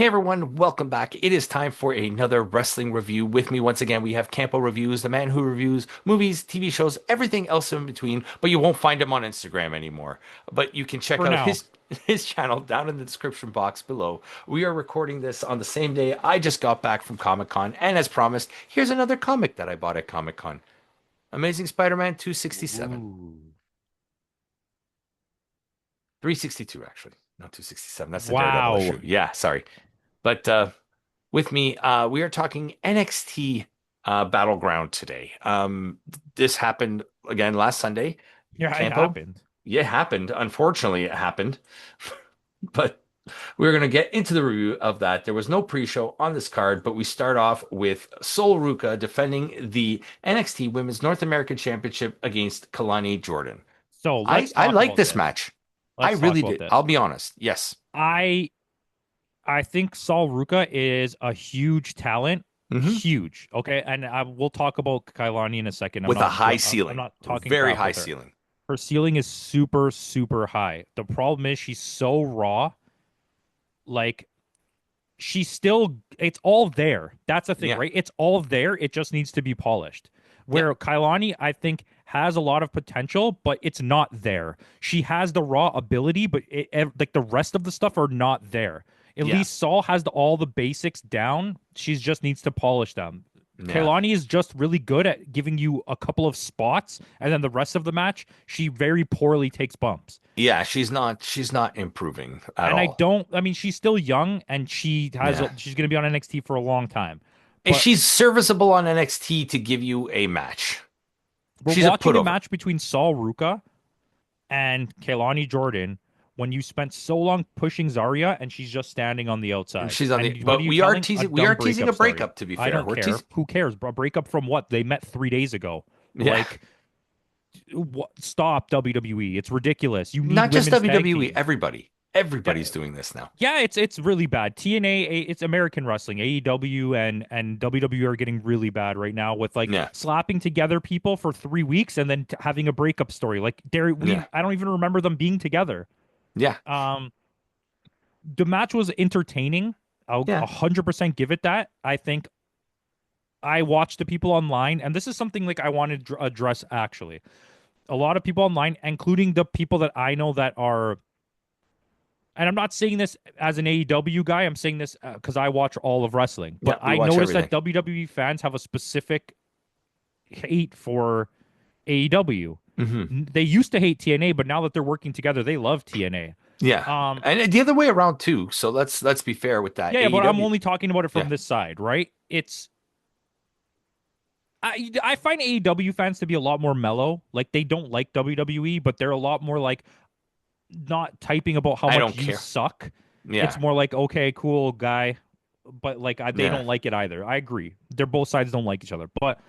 Hey everyone, welcome back. It is time for another wrestling review. With me once again, we have Campo.Reviews, the man who reviews movies, TV shows, everything else in between, but you won't find him on Instagram anymore. But you can check For out now. his channel down in the description box below. We are recording this on the same day I just got back from Comic-Con, and as promised, here's another comic that I bought at Comic-Con. Amazing Spider-Man 267. Ooh. 362 actually. Not 267. That's the Daredevil Wow. issue. Yeah, sorry. But with me, we are talking NXT Battleground today. This happened again last Sunday. Yeah, it Campo, happened. yeah, it happened. Unfortunately, it happened. But we're going to get into the review of that. There was no pre-show on this card, but we start off with Sol Ruka defending the NXT Women's North American Championship against Kalani Jordan. So I like this match. I Let's talk really about did. I'll this. be honest. Yes. I I think Saul Ruka is a huge talent. Hmm. Huge. Okay. And we'll talk about Kailani in a second. With a high I'm ceiling, not talking very crap high with her. ceiling. Her ceiling is super, super high. The problem is she's so raw. Like she's still it's all there. That's the thing, Yeah. right? It's all there. It just needs to be polished. Yeah. Where Kailani, I think, has a lot of potential, but it's not there. She has the raw ability, but like the rest of the stuff are not there. At Yeah. least Saul has all the basics down. She just needs to polish them. Yeah. Kailani is just really good at giving you a couple of spots, and then the rest of the match, she very poorly takes bumps. Yeah, she's not improving at And all. I mean, she's still young and Yeah. she's going to be on NXT for a long time. And But she's serviceable on NXT to give you a match. we're She's a watching a putover. match between Saul Ruka and Kaylani Jordan when you spent so long pushing Zarya and she's just standing on the And outside. she's on the And what are but you we are telling? A teasing we are dumb teasing breakup a story. breakup to be I fair. don't We're care. teasing Who cares? A breakup from what? They met 3 days ago. yeah. Like, stop WWE. It's ridiculous. You need Not just women's tag WWE, teams. everybody. Yeah, Everybody's doing this now. yeah, it's really bad. TNA, it's American wrestling. AEW and WWE are getting really bad right now with like Yeah. slapping together people for 3 weeks and then having a breakup story. Like Yeah. I don't even remember them being together. Yeah. Um, the match was entertaining. I'll Yeah. 100% give it that. I think I watched the people online, and this is something like I wanted to address actually. A lot of people online, including the people that I know that are, and I'm not saying this as an AEW guy. I'm saying this because I watch all of wrestling. Yeah. But We I watch noticed that everything. WWE fans have a specific hate for AEW. Hmm. They used to hate TNA, but now that they're working together, they love TNA. Yeah. Um, And the other way around too. So let's be fair with that. yeah, but I'm AEW. only talking about it Yeah. from this side, right? I find AEW fans to be a lot more mellow. Like they don't like WWE, but they're a lot more like not typing about how I much don't you care. suck. It's Yeah. more like, okay, cool guy, but like they Yeah. don't like it either. I agree. They're both sides don't like each other, but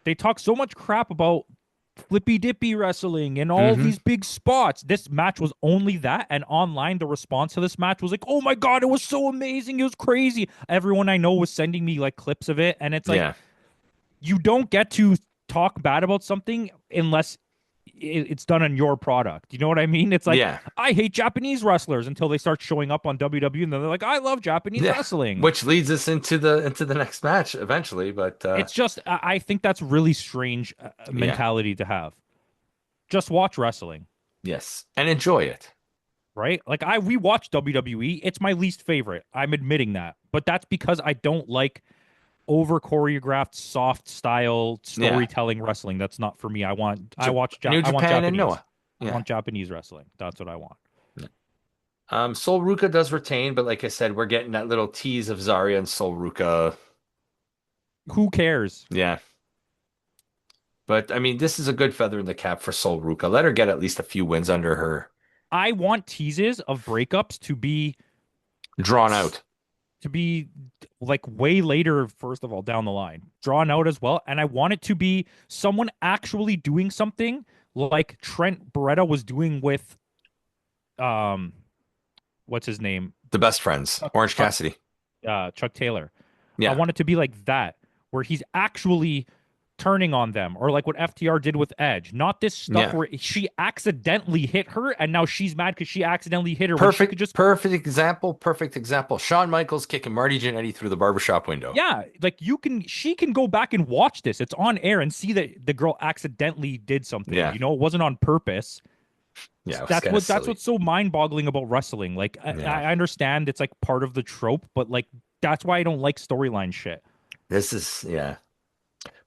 they talk so much crap about flippy dippy wrestling and all Hmm. these big spots. This match was only that, and online the response to this match was like, "Oh my god, it was so amazing! It was crazy." Everyone I know was sending me like clips of it, and it's like Yeah. you don't get to talk bad about something unless it's done on your product. You know what I mean? It's like Yeah. I hate Japanese wrestlers until they start showing up on WWE, and then they're like, I love Japanese Yeah. wrestling. Which leads us into the next match eventually, but It's just I think that's really strange yeah. mentality to have. Just watch wrestling, Yes. And enjoy it. right? Like we watch WWE. It's my least favorite. I'm admitting that, but that's because I don't like over choreographed, soft style Yeah. storytelling wrestling. That's not for me. J New I want Japan and Japanese. Noah. I Yeah. want Japanese wrestling. That's what I want. Sol Ruka does retain, but like I said, we're getting that little tease of Zarya and Sol Ruka. Who cares? Yeah. But I mean, this is a good feather in the cap for Sol Ruka. Let her get at least a few wins under her. I want teases of breakups Drawn out. to be like way later, first of all, down the line, drawn out as well. And I want it to be someone actually doing something like Trent Beretta was doing with um what's his name? The best friends. Chuck Orange Chuck Cassidy. Chuck Taylor. I Yeah. want it to be like that, where he's actually turning on them, or like what FTR did with Edge. Not this stuff Yeah. where she accidentally hit her and now she's mad because she accidentally hit her when she could Perfect, just, perfect example. Perfect example. Shawn Michaels kicking Marty Jannetty through the barbershop window. yeah, like she can go back and watch this. It's on air and see that the girl accidentally did something. Yeah. You know, it wasn't on purpose. Yeah. It was kind of That's silly. what's so mind-boggling about wrestling. Like Yeah. I understand it's like part of the trope, but like that's why I don't like storyline shit. This is, yeah.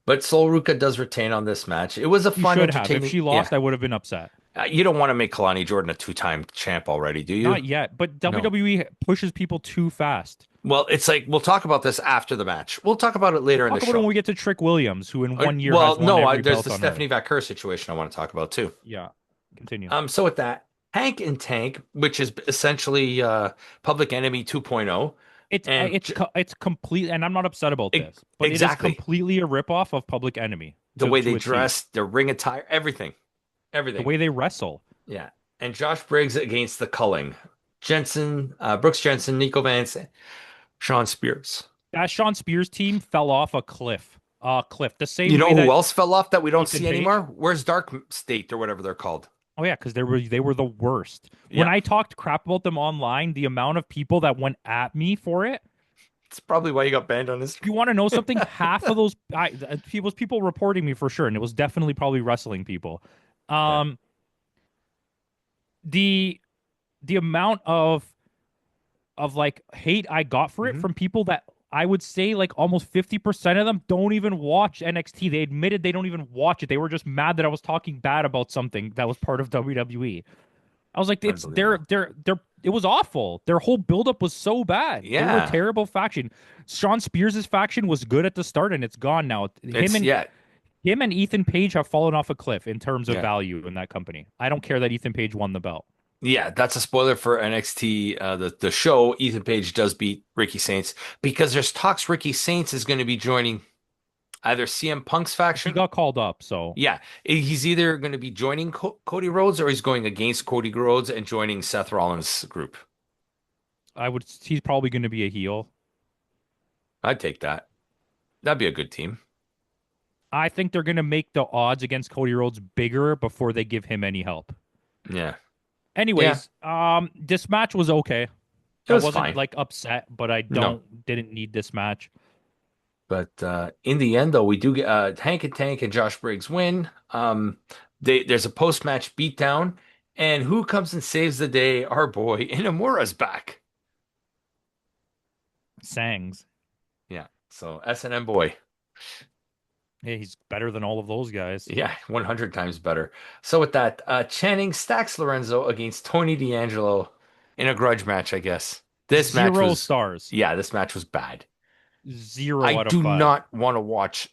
But Sol Ruka does retain on this match. It was a She fun, should have. If entertaining. she Yeah. lost, I would have been upset. You don't want to make Kalani Jordan a two-time champ already, do you? Not yet, but No. WWE pushes people too fast. Well, it's like we'll talk about this after the match. We'll talk about it We'll later in the talk about it when show. we get to Trick Williams, who in one year Well, has won no, every there's belt the on earth. Stephanie Vaquer situation I want to talk about too. Yeah. Continue. So with that, Hank and Tank, which is essentially Public Enemy 2.0, and It's complete, and I'm not upset about this, but it is exactly completely a ripoff of Public Enemy the way they to a T. dress, their ring attire, everything, The everything. way they wrestle. Yeah. And Josh Briggs against the Culling, Brooks Jensen, Nico Vance, Sean Spears. That Sean Spears team fell off a cliff. Cliff. The You same know way who that else fell off that we don't Ethan see Page. anymore? Where's Dark State or whatever they're called? Oh yeah, because they were the worst. When Yeah. I talked crap about them online, the amount of people that went at me for it. It's probably why you got banned on this. You want to know something? Half of those people reporting me for sure, and it was definitely probably wrestling people. Yeah. Um, the the amount of like hate I got for it Hmm. from people that I would say like almost 50% of them don't even watch NXT. They admitted they don't even watch it. They were just mad that I was talking bad about something that was part of WWE. I was like, Unbelievable. it was awful. Their whole buildup was so bad. They were a Yeah. terrible faction. Sean Spears' faction was good at the start and it's gone now. It's yeah. Him and Ethan Page have fallen off a cliff in terms of Yeah. value in that company. I don't care that Ethan Page won the belt. Yeah, that's a spoiler for NXT. The show, Ethan Page does beat Ricky Saints because there's talks Ricky Saints is going to be joining either CM Punk's He faction. got called up, so Yeah, he's either going to be joining Cody Rhodes or he's going against Cody Rhodes and joining Seth Rollins' group. he's probably going to be a heel. I'd take that. That'd be a good team. I think they're going to make the odds against Cody Rhodes bigger before they give him any help. Yeah. Yeah, Anyways, this match was okay. it I was wasn't fine. like upset, but I No, didn't need this match. but in the end, though, we do get Hank and Tank and Josh Briggs win. There's a post-match beatdown, and who comes and saves the day? Our boy Inamura's back. Sangs. Yeah, so S&M boy. Yeah, he's better than all of those guys. Yeah, 100 times better. So with that, Channing stacks Lorenzo against Tony D'Angelo in a grudge match, I guess. This match Zero was, stars. yeah, this match was bad. I Zero out of do five. not want to watch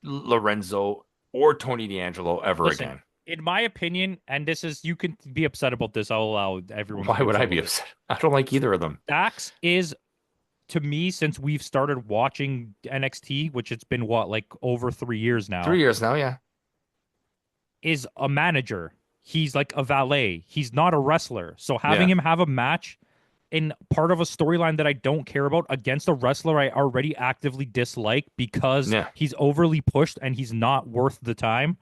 Lorenzo or Tony D'Angelo ever Listen, again. in my opinion, and this is you can be upset about this. I'll allow everyone to Why be would I upset be about this. upset? I don't like either of them. Dax is to me since we've started watching NXT, which it's been what like over 3 years now, 3 years now, yeah. is a manager. He's like a valet. He's not a wrestler. So having Yeah. him have a match in part of a storyline that I don't care about against a wrestler I already actively dislike because Yeah. he's overly pushed and he's not worth the time.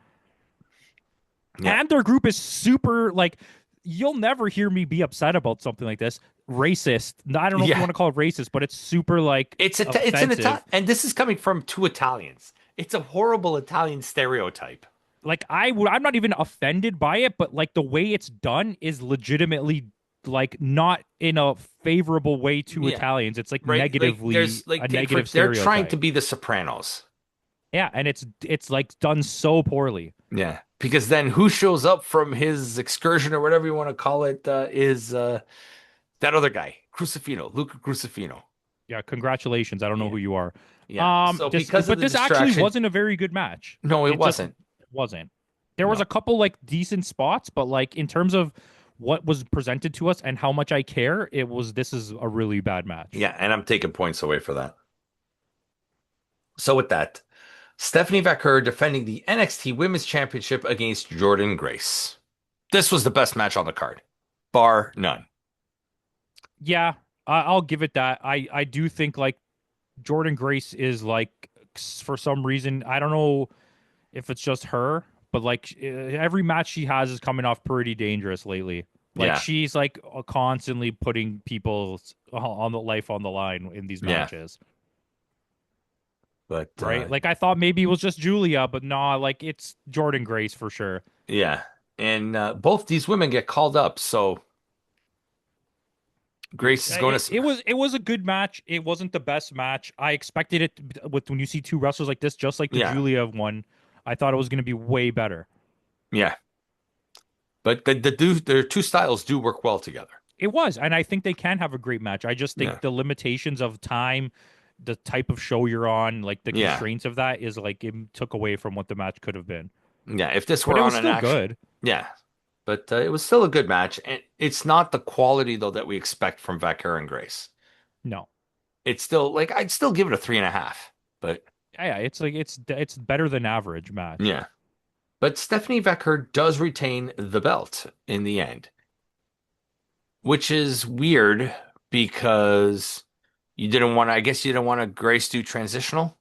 Yeah. And their group is super like you'll never hear me be upset about something like this. Racist. I don't know if you Yeah. want to call it racist, but it's super like It's an offensive. Italian, and this is coming from two Italians. It's a horrible Italian stereotype. Like I'm not even offended by it, but like the way it's done is legitimately like not in a favorable way to Yeah. Italians. It's like Right? negatively There's a take negative they're trying stereotype. to be the Sopranos. Yeah, and it's like done so poorly. Yeah, because then who shows up from his excursion or whatever you want to call it is that other guy, Crucifino, Luca Crucifino. Yeah, congratulations. I don't know Yeah, who you are. yeah. So because of But the this actually distraction, wasn't a very good match. no, it It just wasn't. wasn't. There was No, a couple like decent spots, but like in terms of what was presented to us and how much I care, this is a really bad match. yeah, and I'm taking points away for that. So with that, Stephanie Vaquer defending the NXT Women's Championship against Jordan Grace. This was the best match on the card, bar none. Yeah, I'll give it that. I do think like Jordan Grace is like for some reason, I don't know if it's just her, but like every match she has is coming off pretty dangerous lately. Like Yeah, she's like constantly putting people's on the life on the line in these yeah. matches, But right? Like I thought maybe it was just Julia, but nah, like it's Jordan Grace for sure. yeah, and both these women get called up, so Grace is going to. It was a good match. It wasn't the best match. I expected it with when you see two wrestlers like this, just like the Yeah, Julia one. I thought it was going to be way better. yeah. But their two styles do work well together. It was, and I think they can have a great match. I just think Yeah, the limitations of time, the type of show you're on, like the yeah, constraints of that is like it took away from what the match could have been. yeah. If this But were it on was an still action, good. yeah. But it was still a good match, and it's not the quality though that we expect from Vaquer and Grace. No. It's still like I'd still give it a 3.5. But Yeah, it's like it's better than average match. yeah. But Stephanie Vaquer does retain the belt in the end, which is weird because you didn't want to, I guess you didn't want to Grace do transitional.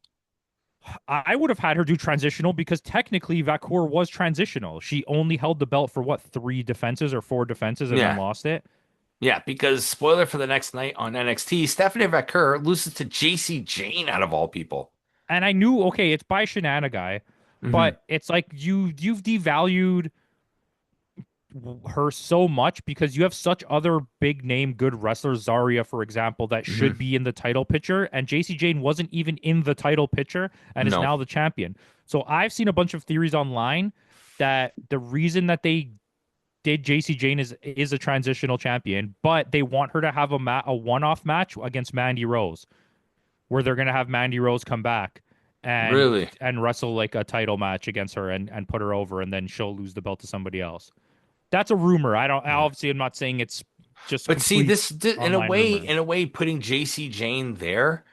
I would have had her do transitional because technically Vacour was transitional. She only held the belt for what, three defenses or four defenses and then Yeah. lost it. Yeah, because spoiler for the next night on NXT, Stephanie Vaquer loses to JC Jane out of all people. And I knew, okay, it's by Shenanigan, Hmm. but it's like you've devalued her so much because you have such other big name good wrestlers, Zarya, for example, that Hmm. should be in the title picture. And JC Jane wasn't even in the title picture and is No. now the champion. So I've seen a bunch of theories online that the reason that they did JC Jane is a transitional champion, but they want her to have a one-off match against Mandy Rose, where they're gonna have Mandy Rose come back Really? and wrestle like a title match against her and put her over, and then she'll lose the belt to somebody else. That's a rumor. I don't Yeah. obviously I'm not saying it's just But see, complete in a online way, rumors. putting JC Jane there,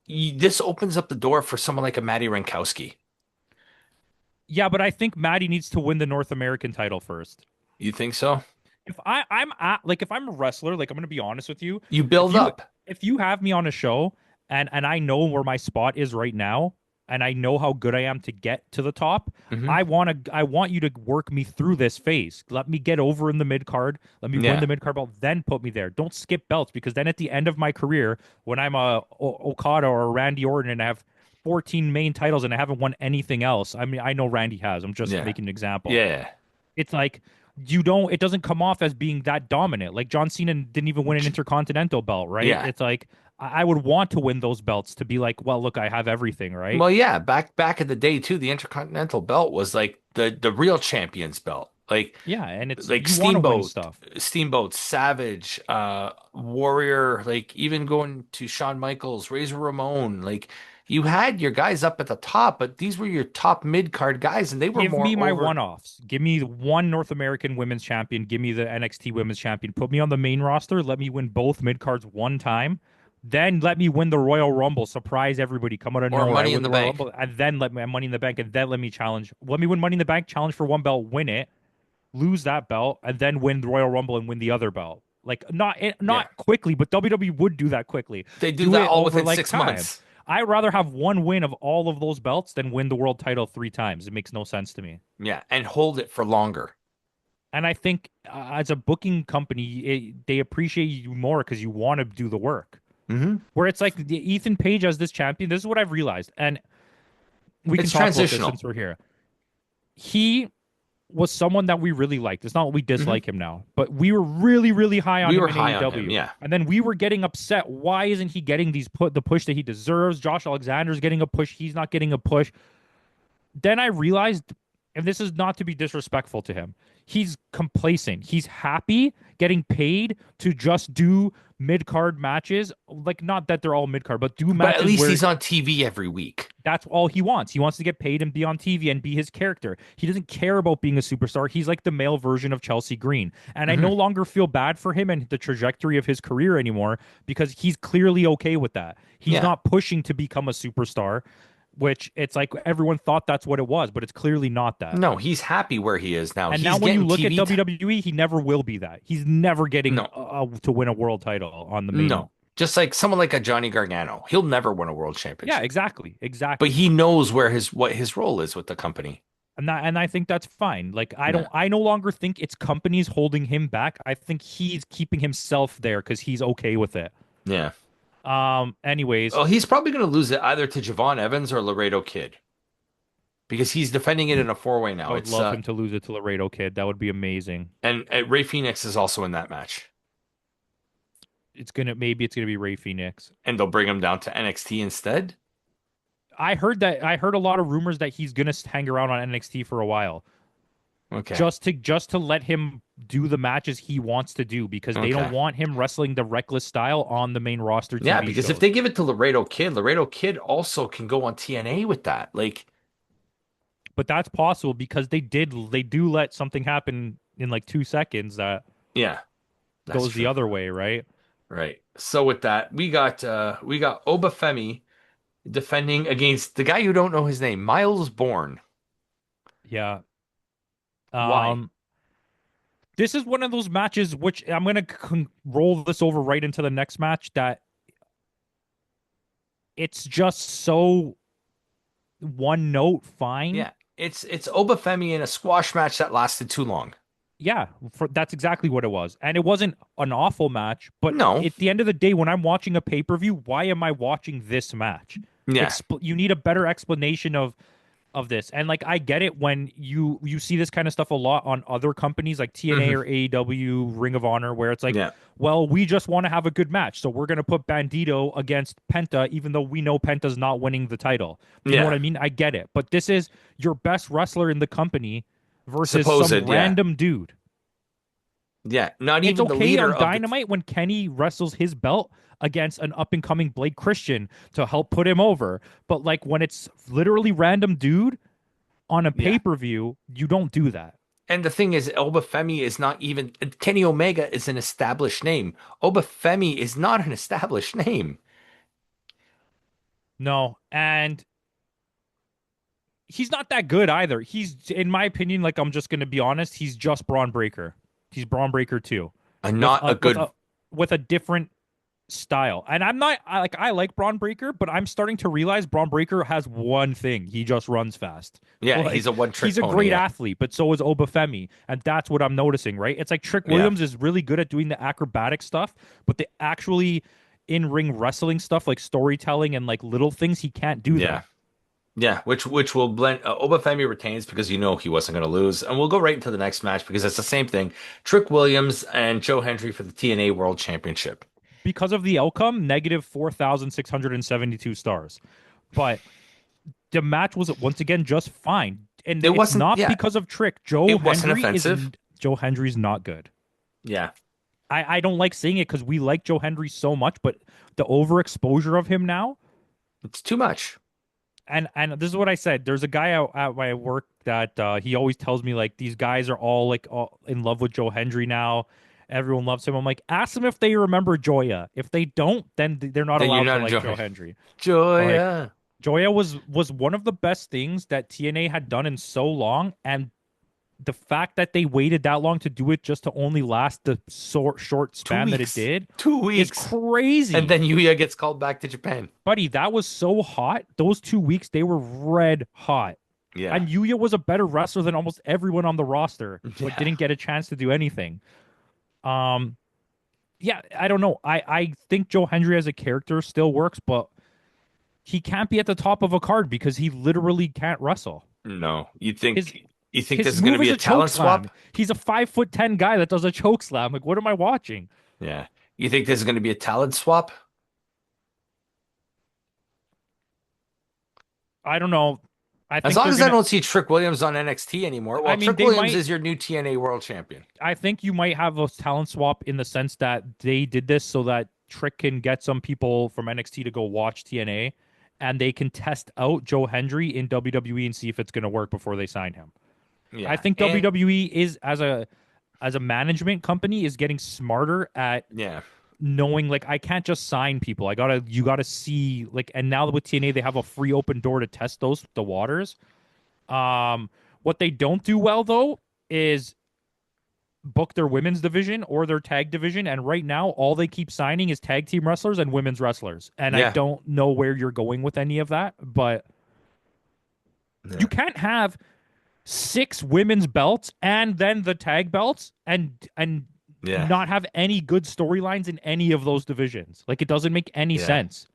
this opens up the door for someone like a Maddie Rankowski. Yeah, but I think Maddie needs to win the North American title first. You think so? If I'm a wrestler, like I'm gonna be honest with you, You if build you up. if you have me on a show and I know where my spot is right now and I know how good I am to get to the top, Hmm. I want you to work me through this phase. Let me get over in the mid card. Let me win Yeah. the mid card belt, then put me there. Don't skip belts because then at the end of my career, when I'm a Okada or a Randy Orton and I have 14 main titles and I haven't won anything else. I mean, I know Randy has. I'm just Yeah. making an example. Yeah. It's like it doesn't come off as being that dominant. Like John Cena didn't even win an intercontinental belt, right? Yeah. It's like I would want to win those belts to be like, well, look, I have everything, right? Well, yeah, back in the day too, the Intercontinental belt was like the real champion's belt. Yeah, and it's Like you want to win Steamboat, stuff. Savage, Warrior, like even going to Shawn Michaels, Razor Ramon, like you had your guys up at the top, but these were your top mid-card guys and they were Give more me my over. one-offs. Give me the one North American Women's Champion. Give me the NXT Women's Champion. Put me on the main roster. Let me win both mid cards one time. Then let me win the Royal Rumble. Surprise everybody. Come out of Or nowhere. I Money in win the the Royal Bank. Rumble. And then let me Money in the Bank. And then let me challenge. Let me win Money in the Bank. Challenge for one belt. Win it. Lose that belt. And then win the Royal Rumble and win the other belt. Like Yeah. not quickly, but WWE would do that quickly. They do Do that it all over within like 6 months. time. I'd rather have one win of all of those belts than win the world title three times. It makes no sense to me. Yeah, and hold it for longer. And I think as a booking company, they appreciate you more because you want to do the work. Hmm. Where it's like Ethan Page as this champion, this is what I've realized. And we can It's talk about this transitional. since we're here. He was someone that we really liked. It's not that we Hmm. dislike him now, but we were really, really high on We him were in high on him, AEW. yeah. And then we were getting upset. Why isn't he getting the push that he deserves? Josh Alexander's getting a push. He's not getting a push. Then I realized, and this is not to be disrespectful to him, he's complacent. He's happy getting paid to just do mid card matches. Like, not that they're all mid card, but do But at matches least where he's on TV every week. that's all he wants. He wants to get paid and be on TV and be his character. He doesn't care about being a superstar. He's like the male version of Chelsea Green. And I no Hmm. longer feel bad for him and the trajectory of his career anymore because he's clearly okay with that. He's Yeah. not pushing to become a superstar, which it's like everyone thought that's what it was, but it's clearly not that. No, he's happy where he is now. And now He's when you getting look at TV. WWE, he never will be that. He's never getting No, to win a world title on the main. no. Just like someone like a Johnny Gargano, he'll never win a world Yeah, championship, exactly, but exactly. he knows where his what his role is with the company. And I think that's fine. Like Yeah, I no longer think it's companies holding him back. I think he's keeping himself there because he's okay with it. yeah. Anyways, Well, he's probably going to lose it either to Javon Evans or Laredo Kid because he's defending it in a four-way I now. would love him to lose it to Laredo Kid. That would be amazing. And Ray Phoenix is also in that match, It's gonna be Ray Phoenix. and they'll bring him down to NXT instead. I heard a lot of rumors that he's gonna hang around on NXT for a while. Okay, Just to let him do the matches he wants to do because they don't okay. want him wrestling the reckless style on the main roster Yeah, TV because if shows. they give it to Laredo Kid also can go on TNA with that. Like, But that's possible because they do let something happen in like 2 seconds that yeah, that's goes the true. other way, right? Right. So with that, we got Obafemi defending against the guy you don't know his name, Miles Bourne. Yeah. Why? Um this is one of those matches which I'm going to roll this over right into the next match that it's just so one note fine. Yeah, it's Obafemi in a squash match that lasted too long. Yeah, that's exactly what it was. And it wasn't an awful match, but No. at the end of the day, when I'm watching a pay-per-view, why am I watching this match? Yeah. You need a better explanation of this. And like I get it when you see this kind of stuff a lot on other companies like TNA Hmm. or AEW, Ring of Honor, where it's like, Yeah. well, we just want to have a good match. So we're gonna put Bandito against Penta, even though we know Penta's not winning the title. You know what Yeah. I mean? I get it. But this is your best wrestler in the company versus some Supposed, yeah. random dude. Yeah. Not It's even the okay leader on of the Dynamite when Kenny wrestles his belt against an up and coming Blake Christian to help put him over. But like when it's literally random dude on a yeah. pay-per-view, you don't do that. And the thing is, Obafemi is not even Kenny Omega is an established name. Obafemi is not an established name. No. And he's not that good either. He's in my opinion, like I'm just gonna be honest, he's just Braun Breaker. He's Braun Breaker too. And With not a good with a different style. And I like Braun Breaker, but I'm starting to realize Braun Breaker has one thing. He just runs fast. yeah, he's Like a one-trick he's a pony. great Yeah. athlete, but so is Obafemi. And that's what I'm noticing, right? It's like Trick Yeah. Williams is really good at doing the acrobatic stuff, but the actually in-ring wrestling stuff like storytelling and like little things he can't do Yeah. that. Yeah, which will blend. Obafemi retains because you know he wasn't going to lose, and we'll go right into the next match because it's the same thing. Trick Williams and Joe Hendry for the TNA World Championship. Because of the outcome, negative 4,672 stars. But the match was once again just fine. And It it's wasn't. not Yeah, because of Trick. it wasn't offensive. Joe Hendry's not good. Yeah, I don't like saying it because we like Joe Hendry so much, but the overexposure of him now, it's too much. and this is what I said. There's a guy out at my work that he always tells me like these guys are all in love with Joe Hendry now. Everyone loves him. I'm like, ask them if they remember Joya. If they don't, then they're not Then you're allowed to not like Joe enjoying Hendry. Like Joya. Joya was one of the best things that TNA had done in so long, and the fact that they waited that long to do it just to only last the short Two span that it weeks. did Two is weeks, and crazy. then Yuya gets called back to Japan. Buddy, that was so hot. Those 2 weeks, they were red hot. Yeah, And Yuya was a better wrestler than almost everyone on the roster, but yeah. didn't get a chance to do anything. Um, yeah, I don't know. I think Joe Hendry as a character still works, but he can't be at the top of a card because he literally can't wrestle. No, His you think his this is going to move be is a a choke talent swap? slam. He's a 5'10" guy that does a choke slam. Like, what am I watching? Yeah, you think this is going to be a talent swap? I don't know. I As think long they're as I gonna. don't see Trick Williams on NXT anymore. I Well, mean, Trick they Williams might. is your new TNA World Champion. I think you might have a talent swap in the sense that they did this so that Trick can get some people from NXT to go watch TNA, and they can test out Joe Hendry in WWE and see if it's going to work before they sign him. I Yeah, think and WWE is as a management company is getting smarter at yeah, knowing like I can't just sign people. You gotta see like and now with TNA they have a free open door to test the waters. What they don't do well though is book their women's division or their tag division, and right now all they keep signing is tag team wrestlers and women's wrestlers. And I Yeah. don't know where you're going with any of that, but you Yeah. can't have six women's belts and then the tag belts and Yeah. not have any good storylines in any of those divisions. Like it doesn't make any Yeah. sense.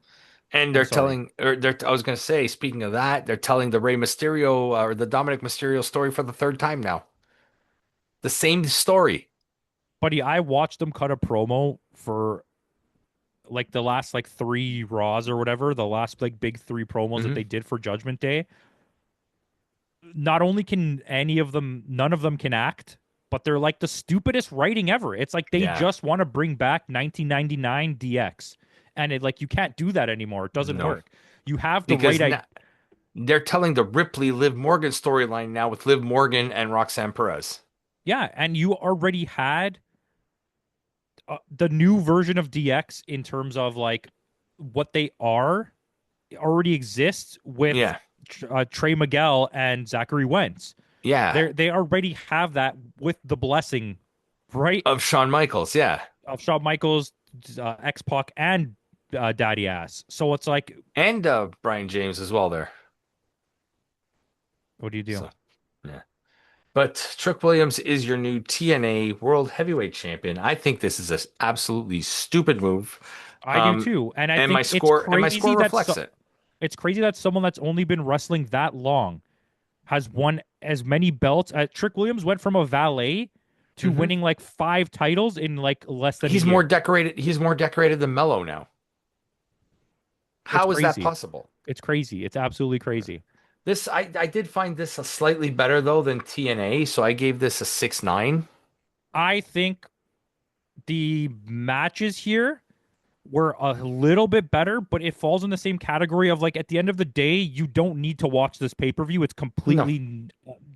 And I'm they're sorry. telling, or they're, I was going to say, speaking of that, they're telling the Rey Mysterio or the Dominic Mysterio story for the third time now. The same story. Buddy, I watched them cut a promo for like the last like three Raws or whatever, the last like big three promos that Hmm. they did for Judgment Day. Not only can any of them, none of them can act, but they're like the stupidest writing ever. It's like they Yeah. just want to bring back 1999 DX. And it like you can't do that anymore. It doesn't No. work. You have the Because right now they're telling the Ripley Liv Morgan storyline now with Liv Morgan and Roxanne Perez. yeah, and you already had the new version of DX in terms of like what they are already exists with Yeah. Trey Miguel and Zachary Wentz. Yeah. They already have that with the blessing, right, Of Shawn Michaels. Yeah. of Shawn Michaels, X Pac, and Daddy Ass. So it's like, And Brian James as well there. what do you do? So, yeah. But Trick Williams is your new TNA World Heavyweight Champion. I think this is an absolutely stupid move. I do Um, too, and I and think my score reflects it. it's crazy that someone that's only been wrestling that long has won as many belts. Trick Williams went from a valet to Hmm. winning like five titles in like less than a He's more year. decorated. He's more decorated than Mello now. It's How is that crazy. possible? It's crazy. It's absolutely crazy. This I did find this a slightly better though than TNA, so I gave this a 6.9. I think the matches here were a little bit better, but it falls in the same category of like at the end of the day, you don't need to watch this pay per view. It's No, completely,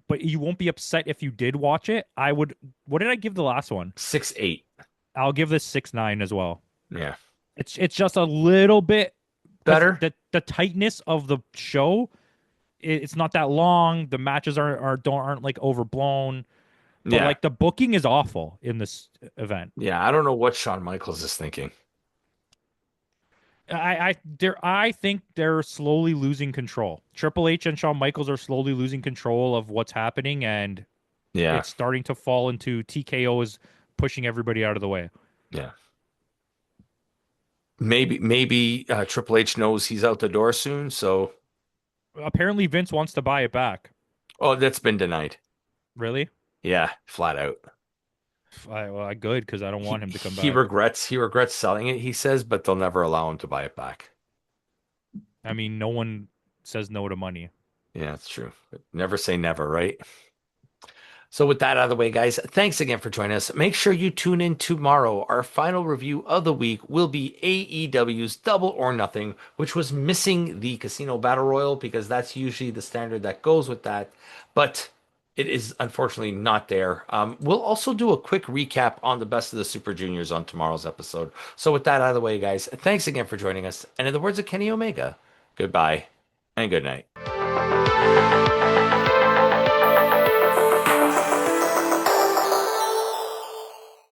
but you won't be upset if you did watch it. I would. What did I give the last one? 6.8. I'll give this 6.9 as well. Yeah, It's just a little bit because better. the tightness of the show. It's not that long. The matches aren't like overblown, but Yeah, like the booking is awful in this event. yeah. I don't know what Shawn Michaels is thinking. I think they're slowly losing control. Triple H and Shawn Michaels are slowly losing control of what's happening, and Yeah, it's starting to fall into TKO is pushing everybody out of the way. yeah. Maybe Triple H knows he's out the door soon, so Apparently, Vince wants to buy it back. oh, that's been denied. Really? Yeah, flat out. I good because I don't want him to come He back. regrets selling it, he says, but they'll never allow him to buy it back. I mean, no one says no to money. Yeah, that's true. But never say never, right? So with that out of the way, guys, thanks again for joining us. Make sure you tune in tomorrow. Our final review of the week will be AEW's Double or Nothing, which was missing the Casino Battle Royal because that's usually the standard that goes with that. But it is unfortunately not there. We'll also do a quick recap on the best of the Super Juniors on tomorrow's episode. So with that out of the way, guys, thanks again for joining us. And in the words of Kenny Omega, goodbye and good night.